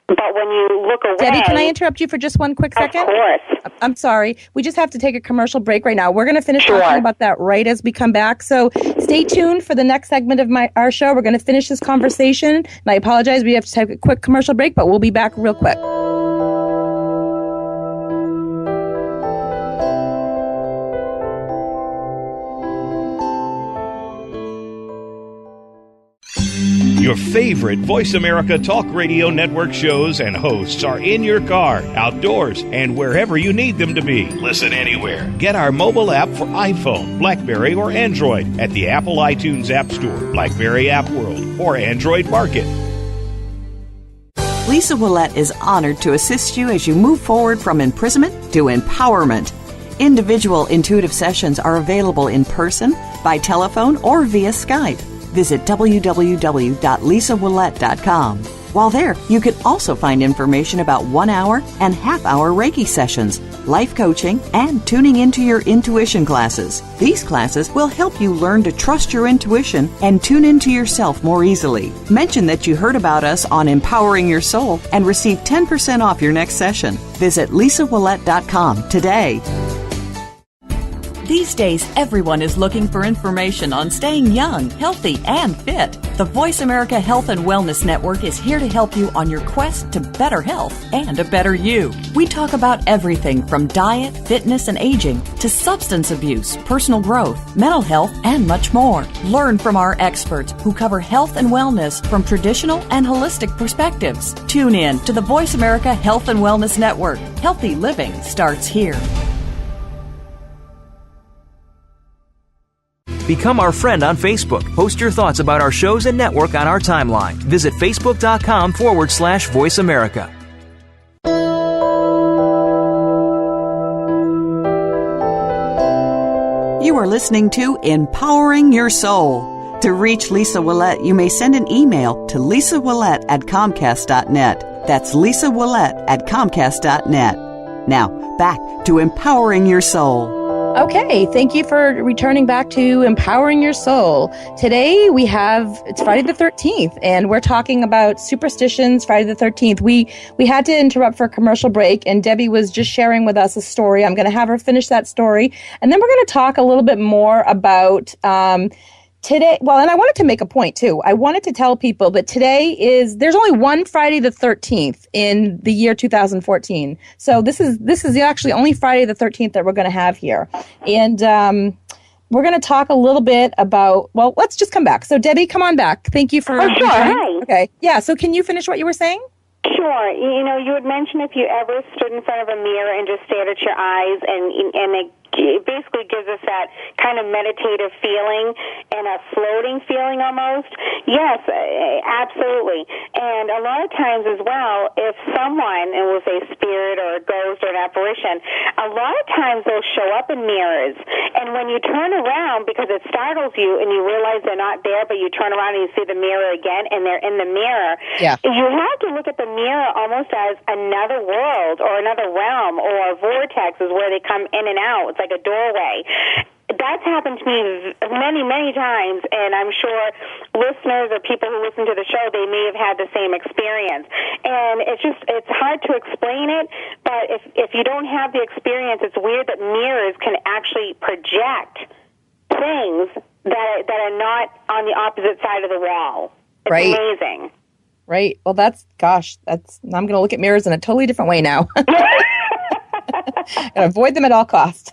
Speaker 4: But when you look away...
Speaker 3: Debbie, can I interrupt you for just 1 quick second?
Speaker 4: Of course.
Speaker 3: I'm sorry. We just have to take a commercial break right now. We're going to finish talking about that right as we come back. So stay tuned for the next segment of our show. We're going to finish this conversation. And I apologize. We have to take a quick commercial break, but we'll be back real quick.
Speaker 5: Your favorite Voice America Talk Radio Network shows and hosts are in your car, outdoors, and wherever you need them to be. Listen anywhere. Get our mobile app for iPhone, BlackBerry, or Android at the Apple iTunes App Store, BlackBerry App World, or Android Market.
Speaker 2: Lisa Ouellet is honored to assist you as you move forward from imprisonment to empowerment. Individual intuitive sessions are available in person, by telephone, or via Skype. Visit www.lisaouellet.com. While there, you can also find information about 1 hour and half-hour Reiki sessions, life coaching, and tuning into your intuition classes. These classes will help you learn to trust your intuition and tune into yourself more easily. Mention that you heard about us on Empowering Your Soul and receive 10% off your next session. Visit lisaouellet.com today.
Speaker 6: These days, everyone is looking for information on staying young, healthy, and fit. The Voice America Health and Wellness Network is here to help you on your quest to better health and a better you. We talk about everything from diet, fitness, and aging to substance abuse, personal growth, mental health, and much more. Learn from our experts who cover health and wellness from traditional and holistic perspectives. Tune in to the Voice America Health and Wellness Network. Healthy living starts here.
Speaker 7: Become our friend on Facebook. Post your thoughts about our shows and network on our timeline. Visit Facebook.com/Voice America.
Speaker 2: You are listening to Empowering Your Soul. To reach Lisa Ouellet, you may send an email to lisaouellet@comcast.net. That's lisaouellet@comcast.net. Now, back to Empowering Your Soul.
Speaker 3: Okay, thank you for returning back to Empowering Your Soul. Today it's Friday the 13th, and we're talking about Superstitions, Friday the 13th. We had to interrupt for a commercial break, and Debbie was just sharing with us a story. I'm going to have her finish that story, and then we're going to talk a little bit more about today. Well, and I wanted to make a point too. I wanted to tell people that there's only one Friday the 13th in the year 2014. So this is actually only Friday the 13th that we're going to have here. And we're going to talk a little bit about, well, let's just come back. So Debbie, come on back. Thank you for
Speaker 4: sure. Hi.
Speaker 3: Okay. Yeah. So can you finish what you were saying?
Speaker 4: Sure. You know, you had mentioned if you ever stood in front of a mirror and just stared at your eyes, and it basically gives us that kind of meditative feeling and a floating feeling almost. Yes, absolutely. And a lot of times as well, if someone, and we'll say spirit or a ghost or an apparition, a lot of times they'll show up in mirrors. And when you turn around, because it startles you and you realize they're not there, but you turn around and you see the mirror again and they're in the mirror, you have to look at the mirror almost as another world or another realm or a vortex is where they come in and out. It's like a doorway. That's happened to me many, many times, and I'm sure listeners or people who listen to the show, they may have had the same experience. And it's hard to explain it, but if you don't have the experience, it's weird that mirrors can actually project things that are not on the opposite side of the wall. It's amazing.
Speaker 3: Right. Well, I'm going to look at mirrors in a totally different way now. And avoid them at all costs.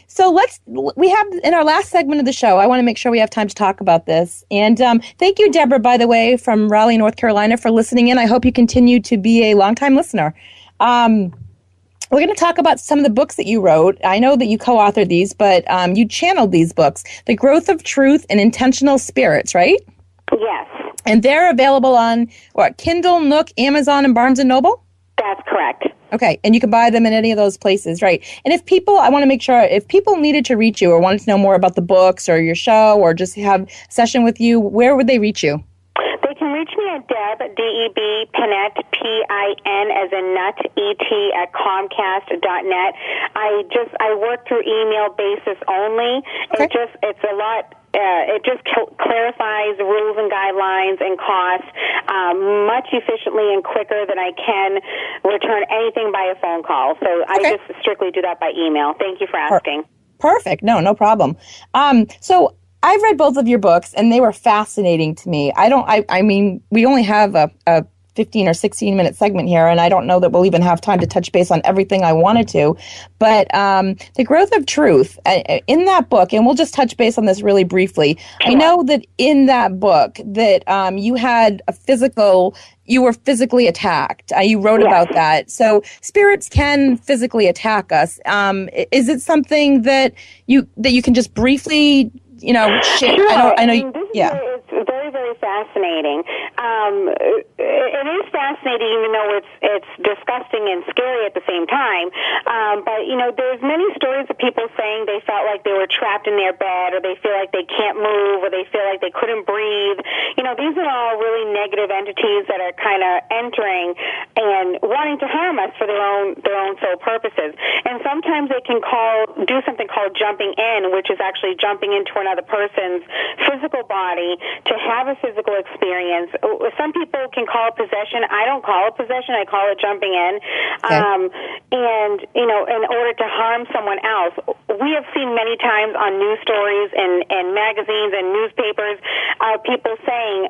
Speaker 3: So we have, in our last segment of the show, I want to make sure we have time to talk about this. And thank you, Deborah, by the way, from Raleigh, North Carolina, for listening in. I hope you continue to be a longtime listener. We're going to talk about some of the books that you wrote. I know that you co-authored these, but you channeled these books, The Growth of Truth and Intentional Spirits, right?
Speaker 4: Yes.
Speaker 3: And they're available on, Kindle, Nook, Amazon, and Barnes & Noble?
Speaker 4: That's correct.
Speaker 3: Okay, and you can buy them in any of those places, right? And I want to make sure, if people needed to reach you or wanted to know more about the books or your show or just have a session with you, where would they reach you?
Speaker 4: They can reach me at Deb, D-E-B, Pinet, P-I-N as in nut, E-T, at Comcast.net. I work through email basis only. Okay. It's a lot... it just clarifies the rules and guidelines and costs much efficiently and quicker than I can return anything by a phone call. So I just strictly do that by email. Thank you for asking.
Speaker 3: Perfect. No problem. So I've read both of your books, and they were fascinating to me. I mean, we only have a 15 or 16 minute segment here, and I don't know that we'll even have time to touch base on everything I wanted to, but The Growth of Truth, in that book, and we'll just touch base on this really briefly. I know that in that book that you were physically attacked. You wrote about that. So spirits can physically attack us. Is it something that you can just briefly, share?
Speaker 4: Sure.
Speaker 3: I know.
Speaker 4: It's very, very fascinating. It is fascinating, even though it's disgusting and scary at the same time. But there's many stories of people saying they felt like they were trapped in their bed, or they feel like they can't move, or they feel like they couldn't breathe. These are all really negative entities that are kind of entering and wanting to harm us for their own sole purposes. And sometimes they can do something called jumping in, which is actually jumping into another person's physical body to have a physical experience. Some people can call it possession. I don't call it possession. I call it jumping in. And, in order to harm someone else. We have seen many times on news stories and magazines and newspapers people saying,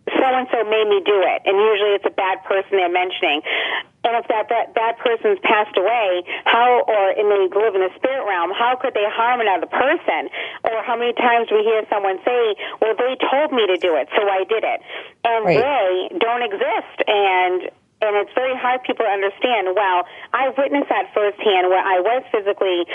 Speaker 4: so-and-so made me do it. And usually it's a bad person they're mentioning. And if that person's passed away, and they live in the spirit realm, how could they harm another person? Or how many times we hear someone say, well, they told me to do it, so I did it. And they don't exist. And it's very hard for people to understand. Well, I witnessed that firsthand where I was physically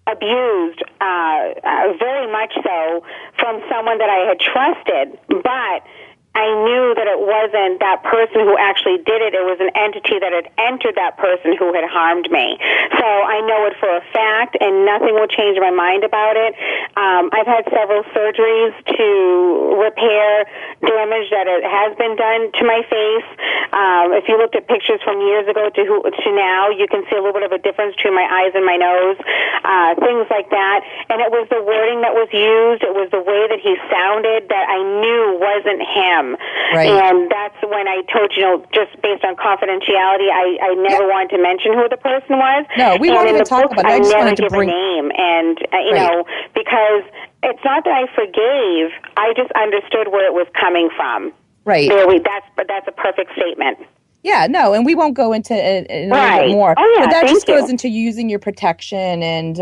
Speaker 4: abused, very much so, from someone that I had trusted, but I knew that it wasn't that person who actually did it. It was an entity that had entered that person who had harmed me. So I know it for a fact, and nothing will change my mind about it. I've had several surgeries to repair damage that has been done to my face. If you looked at pictures from years ago to now, you can see a little bit of a difference between my eyes and my nose, things like that. And it was the wording that was used. It was the way that he sounded that I knew wasn't him. Right. And that's when I told you, just based on confidentiality, I never wanted to mention who the person was.
Speaker 3: No, we won't even talk about it.
Speaker 4: I never give a name. And, because it's not that I forgave, I just understood where it was coming from.
Speaker 3: Right.
Speaker 4: That's a perfect statement.
Speaker 3: Yeah, no, and we won't go into it a little bit more.
Speaker 4: Oh, yeah,
Speaker 3: but that just
Speaker 4: you.
Speaker 3: goes into using your protection, and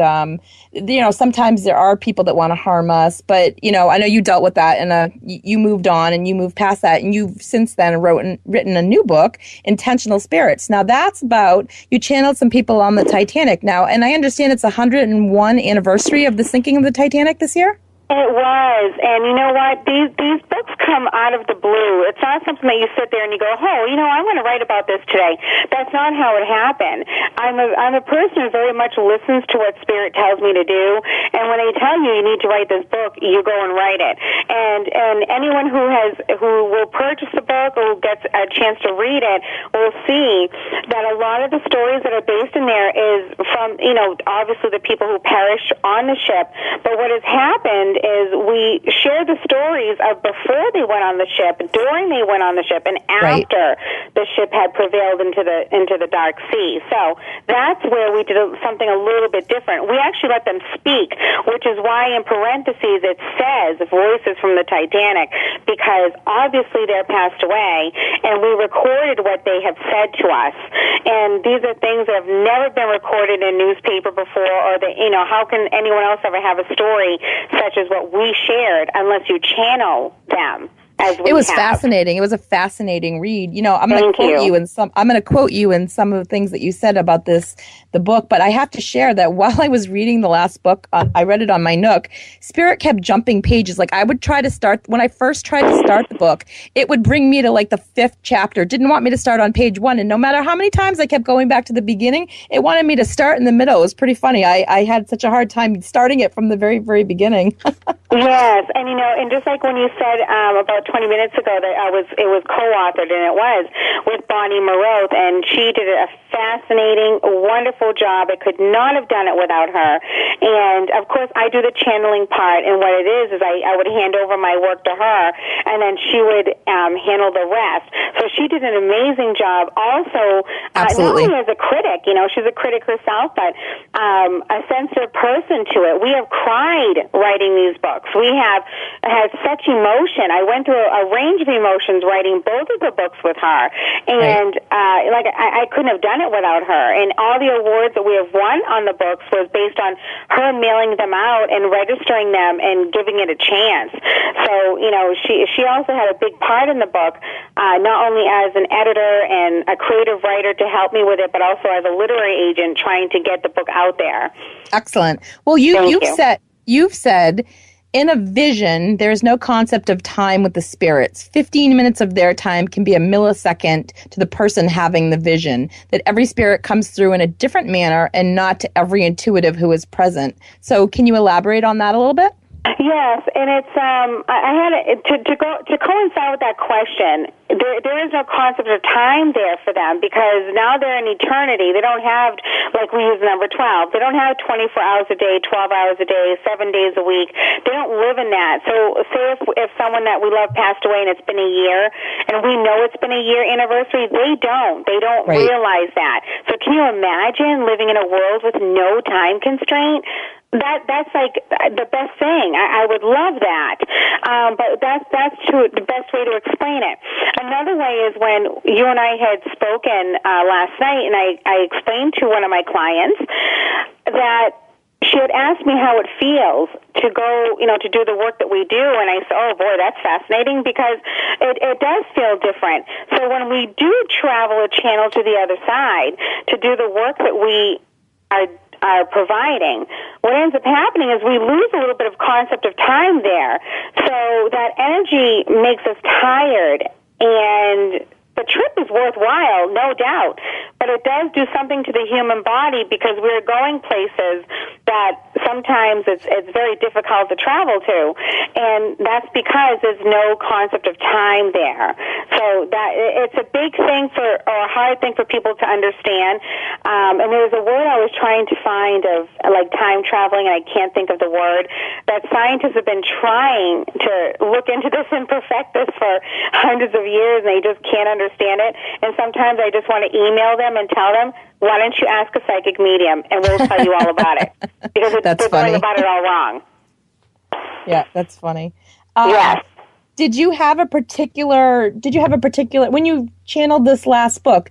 Speaker 3: sometimes there are people that want to harm us. But I know you dealt with that, and you moved on and you moved past that, and you've since then written a new book, Intentional Spirits. Now that's about you channeled some people on the Titanic now, and I understand it's 101 anniversary of the sinking of the Titanic this year.
Speaker 4: It was, and you know what? These books come out of the blue. It's not something that you sit there and you go, oh, I'm going to write about this today. That's not how it happened. I'm a person who very much listens to what Spirit tells me to do, and when they tell you need to write this book, you go and write it. And anyone who will purchase the book or who gets a chance to read it will see that a lot of the stories that are based in there is from, obviously the people who perished on the ship. But what has happened is we share the stories of before they went on the ship, during they went on the ship, and after the ship had prevailed into the dark sea. So that's where we did something a little bit different. We actually let them speak, which is why in parentheses it says voices from the Titanic, because obviously they're passed away, and we recorded what they have said to us. And these are things that have never been recorded in newspaper before, or that, how can anyone else ever have a story such as what we shared unless you channel them?
Speaker 3: It was fascinating. It was a fascinating read. I'm going to quote you in some. I'm going to quote you in some of the things that you said about the book. But I have to share that while I was reading the last book, I read it on my Nook. Spirit kept jumping pages. Like I would try to start when I first tried to start the book, it would bring me to like the 5th chapter. Didn't want me to start on page 1, and no matter how many times I kept going back to the beginning, it wanted me to start in the middle. It was pretty funny. I had such a hard time starting it from the very, very beginning.
Speaker 4: Yes, and and just like when you said about 20 minutes ago that it was co-authored, and it was with Bonnie Maroth, and she did a fascinating, wonderful job. I could not have done it without her. And of course, I do the channeling part, and what it is I would hand over my work to her, and then she would handle the rest. So she did an amazing job. Also, not only as a critic, she's a critic herself, but a sensitive person to it. We have cried writing these books. We have had such emotion. I went through a range of emotions writing both of the books with her, and I couldn't have done it without her. And all the awards that we have won on the books was based on her mailing them out and registering them and giving it a chance. So she also had a big part in the book, not only as an editor and a creative writer to help me with it, but also as a literary agent trying to get the book out there.
Speaker 3: Excellent. Well, you've said. In a vision, there is no concept of time with the spirits. 15 minutes of their time can be a millisecond to the person having the vision. That every spirit comes through in a different manner and not to every intuitive who is present. So can you elaborate on that a little bit?
Speaker 4: Yes, and it's I had to coincide with that question. There is no concept of time there for them, because now they're in eternity. They don't have, like we use number 12. They don't have 24 hours a day, 12 hours a day, 7 days a week. They don't live in that. So say if someone that we love passed away and it's been a year, and we know it's been a year anniversary, they don't realize that. So can you imagine living in a world with no time constraint? That's like the best thing. I would love that, but that's the best way to explain it. Another way is when you and I had spoken last night, and I explained to one of my clients that she had asked me how it feels to go, to do the work that we do, and I said, oh boy, that's fascinating, because it does feel different. So when we do travel a channel to the other side to do the work that we are providing, what ends up happening is we lose a little bit of concept of time there. So that energy makes us tired, and the trip is worthwhile, no doubt, but it does do something to the human body, because we're going places that sometimes it's very difficult to travel to, and that's because there's no concept of time there. So that it's a big thing or a hard thing for people to understand. And there's a word I was trying to find of like time traveling, and I can't think of the word, that scientists have been trying to look into this and perfect this for hundreds of years, and they just can't understand it. And sometimes I just want to email them and tell them, why don't you ask a psychic medium, and we'll tell you all about it. Because they're going about it all wrong.
Speaker 3: Yeah, that's funny.
Speaker 4: Yes.
Speaker 3: Did you have a particular, when you channeled this last book,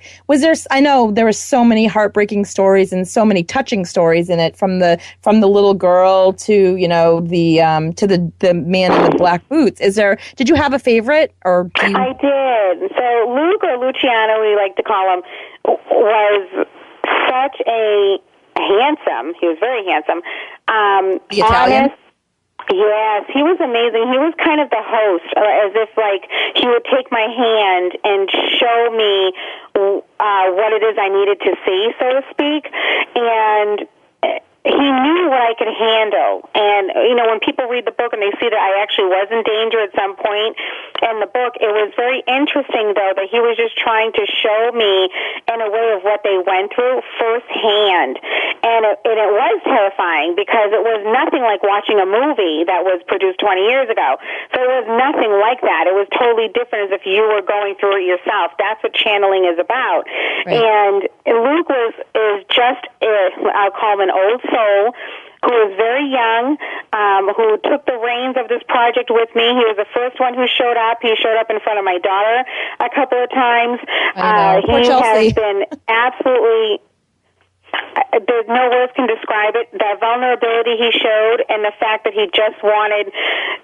Speaker 3: I know there were so many heartbreaking stories and so many touching stories in it, from the little girl to, the man in the black boots. Did you have a favorite, or
Speaker 4: I did. So Luke, or Luciano, we like to call him, was such a handsome, he was very handsome,
Speaker 3: Italian?
Speaker 4: honest. Yes, he was amazing. He was kind of the host, as if like he would take my hand and show me what it is I needed to see, so to speak. And he knew what I could handle. And, when people read the book and they see that I actually was in danger at some point in the book, it was very interesting, though, that he was just trying to show me in a way of what they went through firsthand. And it was terrifying, because it was nothing like watching a movie that was produced 20 years ago. So it was nothing like that. It was totally different, as if you were going through it yourself. That's what channeling is about. Right. And Luke is just, I'll call him an old soul, who was very young, who took the reins of this project with me. He was the first one who showed up. He showed up in front of my daughter a couple of times. He has been absolutely, there's no words can describe it, the vulnerability he showed, and the fact that he just wanted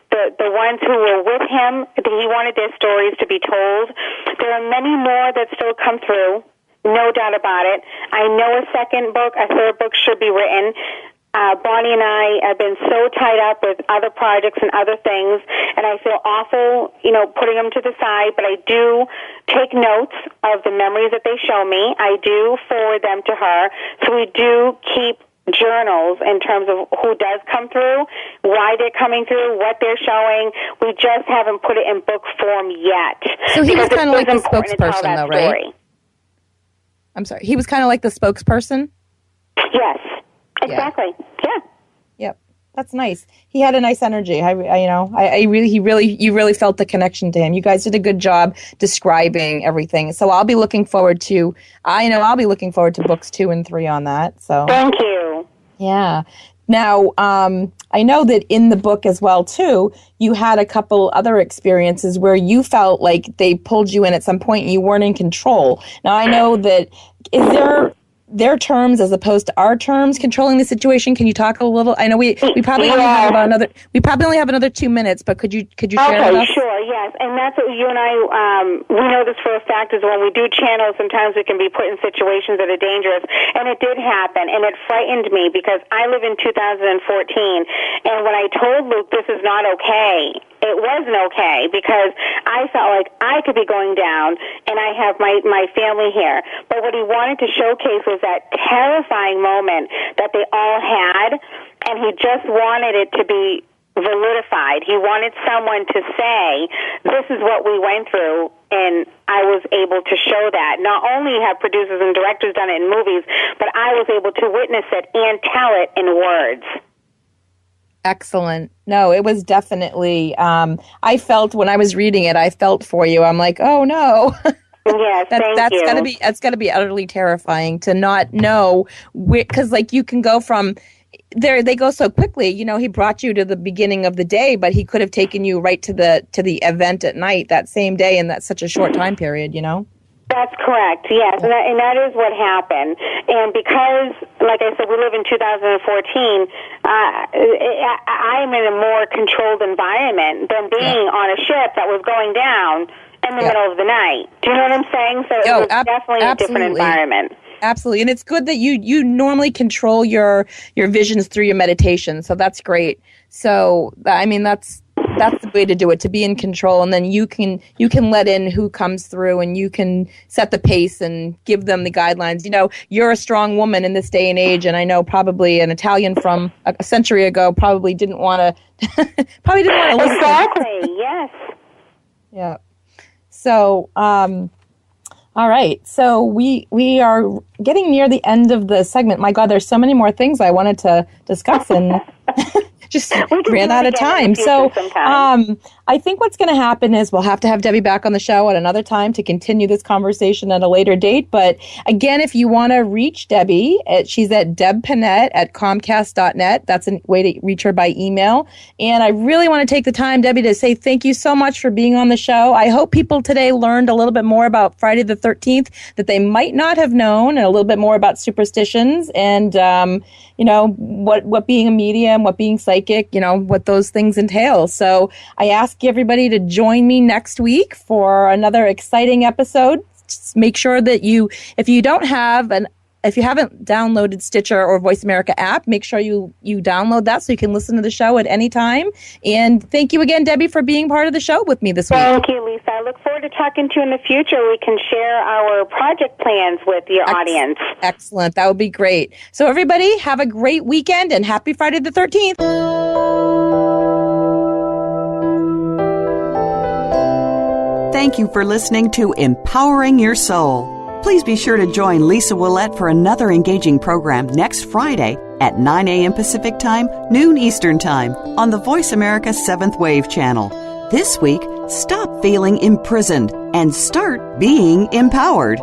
Speaker 4: the ones who were with him, he wanted their stories to be told. There are many more that still come through. No doubt about it. I know a third book should be written. Bonnie and I have been so tied up with other projects and other things, and I feel awful, putting them to the side, but I do take notes of the memories that they show me. I do forward them to her. So we do keep journals in terms of who does come through, why they're coming through, what they're showing. We just haven't put it in book form yet.
Speaker 3: So he was kind of like the spokesperson, though, right?
Speaker 4: Story.
Speaker 3: I'm sorry. He was kind of like the spokesperson?
Speaker 4: Yes, exactly. Yeah.
Speaker 3: Yep. That's nice. He had a nice energy. You really felt the connection to him. You guys did a good job describing everything. So I'll be looking forward to books 2 and 3 on that. So
Speaker 4: thank you.
Speaker 3: Yeah. Now, I know that in the book as well, too, you had a couple other experiences where you felt like they pulled you in at some point and you weren't in control. Now, I know that, is there their terms as opposed to our terms controlling the situation? Can you talk a little? I know we probably only have another 2 minutes, but could you share with us?
Speaker 4: Sure, yes. And that's what you and I, we know this for a fact, is when we do channel, sometimes we can be put in situations that are dangerous. And it did happen, and it frightened me, because I live in 2014, and when I told Luke this is not okay, it wasn't okay, because I felt like I could be going down, and I have my family here. But what he wanted to showcase was that terrifying moment that they all had, and he just wanted it to be validified. He wanted someone to say, this is what we went through, and I was able to show that. Not only have producers and directors done it in movies, but I was able to witness it and tell it in words.
Speaker 3: Excellent. No, it was definitely, I felt when I was reading it, I felt for you. I'm like, oh no.
Speaker 4: Yes, thank you.
Speaker 3: That's gotta be utterly terrifying to not know, because like you can go from there, they go so quickly. He brought you to the beginning of the day, but he could have taken you right to the event at night that same day, and that's such a short time period.
Speaker 4: That's correct, yes, and that is what happened. And because, like I said, we live in 2014, I'm in a more controlled environment than being on a ship that was going down in the middle of the night. Do you know what I'm saying? So it was definitely a different environment.
Speaker 3: Absolutely, and it's good that you normally control your visions through your meditation, so that's great. So, I mean, that's the way to do it, to be in control, and then you can let in who comes through, and you can set the pace and give them the guidelines. You're a strong woman in this day and age, and I know probably an Italian from a century ago probably didn't want to listen.
Speaker 4: Exactly. Yes.
Speaker 3: Yeah. So, all right. So we are getting near the end of the segment. My God, there's so many more things I wanted to discuss, and just ran out of time. So I think what's going to happen is we'll have to have Debbie back on the show at another time to continue this conversation at a later date. But again, if you want to reach Debbie, she's at debpinet@comcast.net. That's a way to reach her by email. And I really want to take the time, Debbie, to say thank you so much for being on the show. I hope people today learned a little bit more about Friday the 13th that they might not have known, and a little bit more about superstitions and, what being a medium, what being psychic, what those things entail. So I ask everybody to join me next week for another exciting episode. Just make sure that if you haven't downloaded Stitcher or Voice America app, make sure you download that so you can listen to the show at any time. And thank you again, Debbie, for being part of the show with me this week.
Speaker 4: Thank you, Lisa. I look forward to talking to you in the future. We can share our project plans with your audience.
Speaker 3: Excellent. That would be great. So everybody, have a great weekend and happy Friday the 13th.
Speaker 2: Thank you for listening to Empowering Your Soul. Please be sure to join Lisa Ouellet for another engaging program next Friday at 9 a.m. Pacific Time, noon Eastern Time on the Voice America 7th Wave channel. This week, stop feeling imprisoned and start being empowered.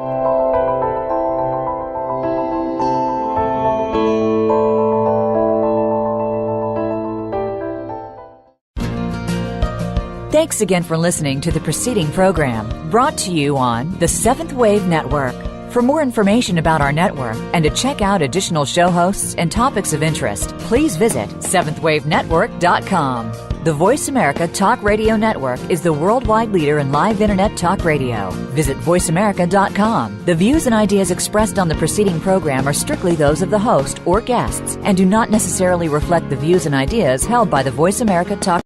Speaker 1: Thanks again for listening to the preceding program, brought to you on the 7th Wave Network. For more information about our network and to check out additional show hosts and topics of interest, please visit 7thwavenetwork.com. The Voice America Talk Radio Network is the worldwide leader in live Internet talk radio. Visit voiceamerica.com. The views and ideas expressed on the preceding program are strictly those of the host or guests and do not necessarily reflect the views and ideas held by the Voice America Talk